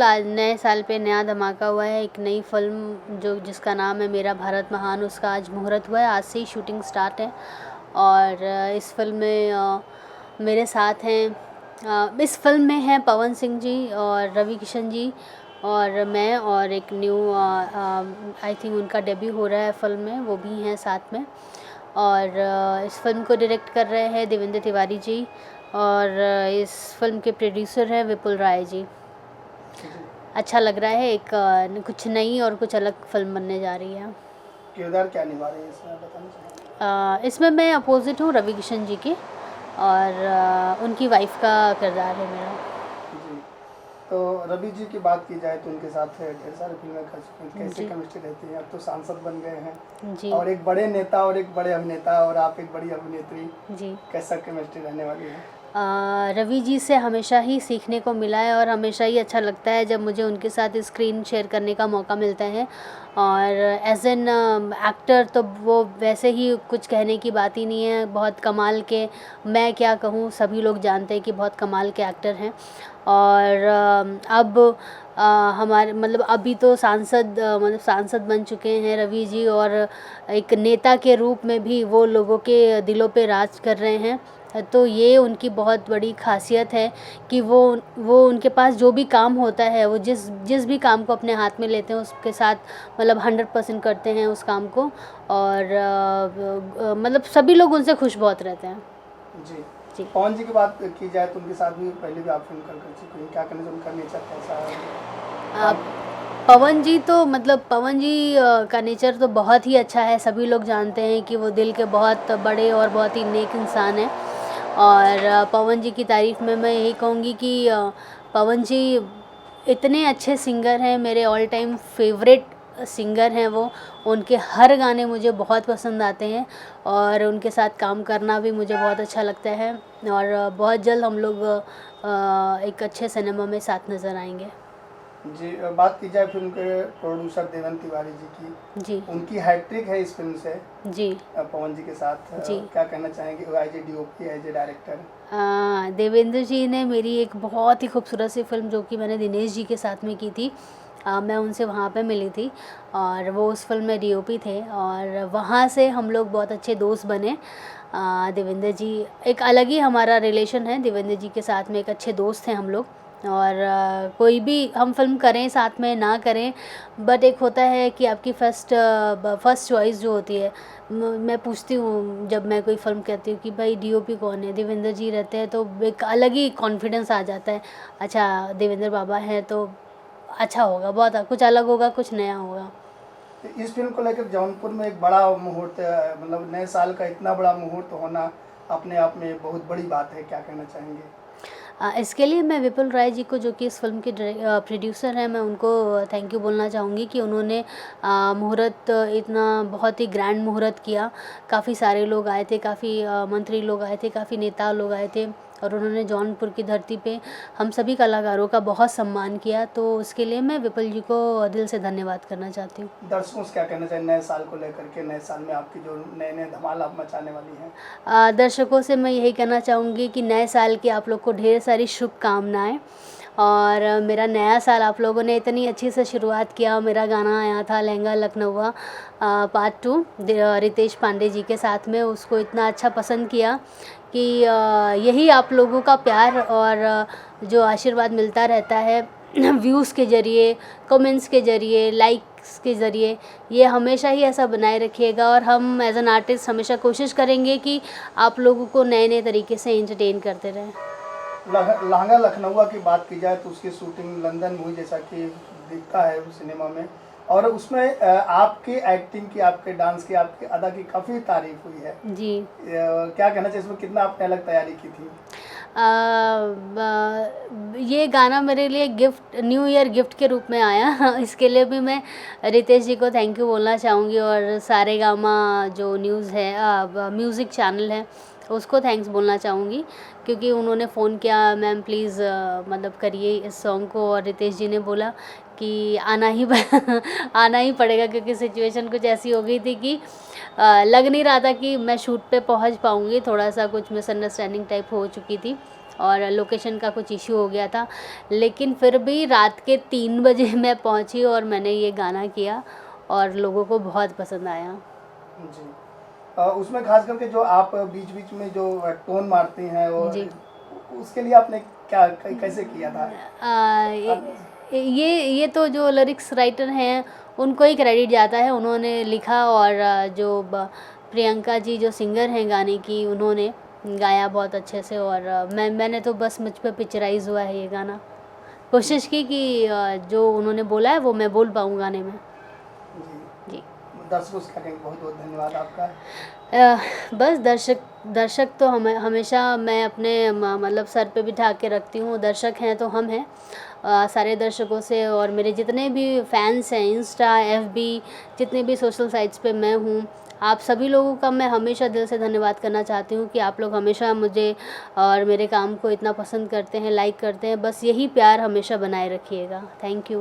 आज नए साल पे नया धमाका हुआ है। एक नई फ़िल्म जिसका नाम है मेरा भारत महान, उसका आज मुहूर्त हुआ है। आज से ही शूटिंग स्टार्ट है और इस फ़िल्म में मेरे साथ हैं, इस फ़िल्म में हैं पवन सिंह जी और रवि किशन जी और मैं, और एक न्यू आई थिंक उनका डेब्यू हो रहा है फ़िल्म में, वो भी हैं साथ में। और इस फ़िल्म को डायरेक्ट कर रहे हैं देवेंद्र तिवारी जी और इस फ़िल्म के प्रोड्यूसर हैं विपुल राय जी। अच्छा लग रहा है, एक कुछ नई और कुछ अलग फ़िल्म बनने जा रही है। किरदार क्या निभा रहे हैं इसमें, बताना चाहेंगे? इसमें मैं अपोजिट हूँ रवि किशन जी की और उनकी वाइफ का किरदार है मेरा। जी, तो रवि जी की बात की जाए तो उनके साथ ढेर सारी फिल्में कर चुके हैं, कैसे केमिस्ट्री रहती है? अब तो सांसद बन गए हैं जी और एक बड़े नेता और एक बड़े अभिनेता, और आप एक बड़ी अभिनेत्री, जी। कैसा केमिस्ट्री रहने वाली है? रवि जी से हमेशा ही सीखने को मिला है और हमेशा ही अच्छा लगता है जब मुझे उनके साथ स्क्रीन शेयर करने का मौका मिलता है। और एज एन एक्टर तो वो वैसे ही कुछ कहने की बात ही नहीं है, बहुत कमाल के, मैं क्या कहूँ, सभी लोग जानते हैं कि बहुत कमाल के एक्टर हैं। और अब हमारे मतलब अभी तो सांसद बन चुके हैं रवि जी, और एक नेता के रूप में भी वो लोगों के दिलों पे राज कर रहे हैं। तो ये उनकी बहुत बड़ी ख़ासियत है कि वो उनके पास जो भी काम होता है, वो जिस भी काम को अपने हाथ में लेते हैं उसके साथ मतलब 100% करते हैं उस काम को। और मतलब सभी लोग उनसे खुश बहुत रहते हैं। जी जी। पवन जी की बात की जाए तो उनके साथ भी पहले भी आप फिल्म कर चुके हैं, क्या कहना चाहिए? उनका नेचर कैसा है? पवन जी तो मतलब पवन जी का नेचर तो बहुत ही अच्छा है। सभी लोग जानते हैं कि वो दिल के बहुत बड़े और बहुत ही नेक इंसान हैं। और पवन जी की तारीफ़ में मैं यही कहूँगी कि पवन जी इतने अच्छे सिंगर हैं, मेरे ऑल टाइम फेवरेट सिंगर हैं वो। उनके हर गाने मुझे बहुत पसंद आते हैं और उनके साथ काम करना भी मुझे बहुत अच्छा लगता है। और बहुत जल्द हम लोग एक अच्छे सिनेमा में साथ नज़र आएंगे। जी, बात की जाए फिल्म के प्रोड्यूसर देवेंद्र तिवारी जी की, जी उनकी हैट्रिक है इस फिल्म से जी पवन जी के साथ। जी। क्या कहना चाहेंगे as a DOP, as a director? Devendra ji ने मेरी एक बहुत ही खूबसूरत सी फ़िल्म जो कि मैंने दिनेश जी के साथ में की थी, मैं उनसे वहाँ पे मिली थी और वो उस फिल्म में डीओपी थे और वहाँ से हम लोग बहुत अच्छे दोस्त बने। देवेंद्र जी, एक अलग ही हमारा रिलेशन है देवेंद्र जी के साथ में, एक अच्छे दोस्त हैं हम लोग। और कोई भी हम फिल्म करें साथ में ना करें, बट एक होता है कि आपकी फर्स्ट चॉइस जो होती है, मैं पूछती हूँ जब मैं कोई फ़िल्म कहती हूँ कि भाई डीओपी कौन है, देवेंद्र जी रहते हैं, तो एक अलग ही कॉन्फिडेंस आ जाता है। अच्छा देवेंद्र बाबा हैं तो अच्छा होगा, बहुत कुछ अलग होगा, कुछ नया होगा। इस फिल्म को लेकर जौनपुर में एक बड़ा मुहूर्त, मतलब नए साल का इतना बड़ा मुहूर्त होना अपने आप में बहुत बड़ी बात है, क्या कहना चाहेंगे? इसके लिए मैं विपुल राय जी को, जो कि इस फिल्म के प्रोड्यूसर हैं, मैं उनको थैंक यू बोलना चाहूँगी कि उन्होंने मुहूर्त इतना बहुत ही ग्रैंड मुहूर्त किया। काफ़ी सारे लोग आए थे, काफ़ी मंत्री लोग आए थे, काफ़ी नेता लोग आए थे और उन्होंने जौनपुर की धरती पे हम सभी कलाकारों का बहुत सम्मान किया। तो उसके लिए मैं विपुल जी को दिल से धन्यवाद करना चाहती हूँ। दर्शकों से क्या कहना चाहिए नए साल को लेकर के? नए साल में आपकी जो नए नए धमाल आप मचाने वाली हैं। दर्शकों से मैं यही कहना चाहूँगी कि नए साल की आप लोग को ढेर सारी शुभकामनाएँ। और मेरा नया साल आप लोगों ने इतनी अच्छी से शुरुआत किया। मेरा गाना आया था लहंगा लखनऊआ पार्ट 2 रितेश पांडे जी के साथ में, उसको इतना अच्छा पसंद किया कि यही आप लोगों का प्यार और जो आशीर्वाद मिलता रहता है व्यूज़ के ज़रिए, कमेंट्स के ज़रिए, लाइक्स के ज़रिए, ये हमेशा ही ऐसा बनाए रखिएगा। और हम एज एन आर्टिस्ट हमेशा कोशिश करेंगे कि आप लोगों को नए नए तरीके से एंटरटेन करते रहें। लहंगा लखनऊआ की बात की जाए तो उसकी शूटिंग लंदन में हुई, जैसा कि दिखता है सिनेमा में, और उसमें आपकी एक्टिंग की, आपके डांस की, आपके अदा की काफ़ी तारीफ हुई है जी। क्या कहना चाहिए इसमें, कितना आपने अलग तैयारी की थी? ये गाना मेरे लिए गिफ्ट, न्यू ईयर गिफ्ट के रूप में आया इसके लिए भी मैं रितेश जी को थैंक यू बोलना चाहूँगी और सारेगामा जो न्यूज़ है, म्यूज़िक चैनल है, उसको थैंक्स बोलना चाहूँगी क्योंकि उन्होंने फ़ोन किया, मैम प्लीज़ मतलब करिए इस सॉन्ग को, और रितेश जी ने बोला कि आना ही आना ही पड़ेगा क्योंकि सिचुएशन कुछ ऐसी हो गई थी कि लग नहीं रहा था कि मैं शूट पे पहुंच पाऊंगी, थोड़ा सा कुछ मिसअंडरस्टैंडिंग टाइप हो चुकी थी। और लोकेशन का कुछ इशू हो गया था, लेकिन फिर भी रात के 3 बजे मैं पहुंची और मैंने ये गाना किया और लोगों को बहुत पसंद आया। जी। उसमें खास करके जो आप बीच बीच में जो टोन मारती हैं और जी। उसके लिए आपने क्या कैसे किया था? ये तो जो लिरिक्स राइटर हैं उनको ही क्रेडिट जाता है, उन्होंने लिखा और प्रियंका जी जो सिंगर हैं गाने की, उन्होंने गाया बहुत अच्छे से और मैंने तो बस मुझ पे पिक्चराइज हुआ है ये गाना। कोशिश की कि जो उन्होंने बोला है वो मैं बोल पाऊँ गाने में। जी। जी। दर्शकों से कहेंगे बहुत बहुत धन्यवाद आपका। बस दर्शक तो हमेशा मैं अपने मतलब सर पे बिठा के रखती हूँ। दर्शक हैं तो हम हैं। सारे दर्शकों से और मेरे जितने भी फैंस हैं इंस्टा, एफबी, जितने भी सोशल साइट्स पे मैं हूँ, आप सभी लोगों का मैं हमेशा दिल से धन्यवाद करना चाहती हूँ कि आप लोग हमेशा मुझे और मेरे काम को इतना पसंद करते हैं, लाइक करते हैं। बस यही प्यार हमेशा बनाए रखिएगा। Thank you.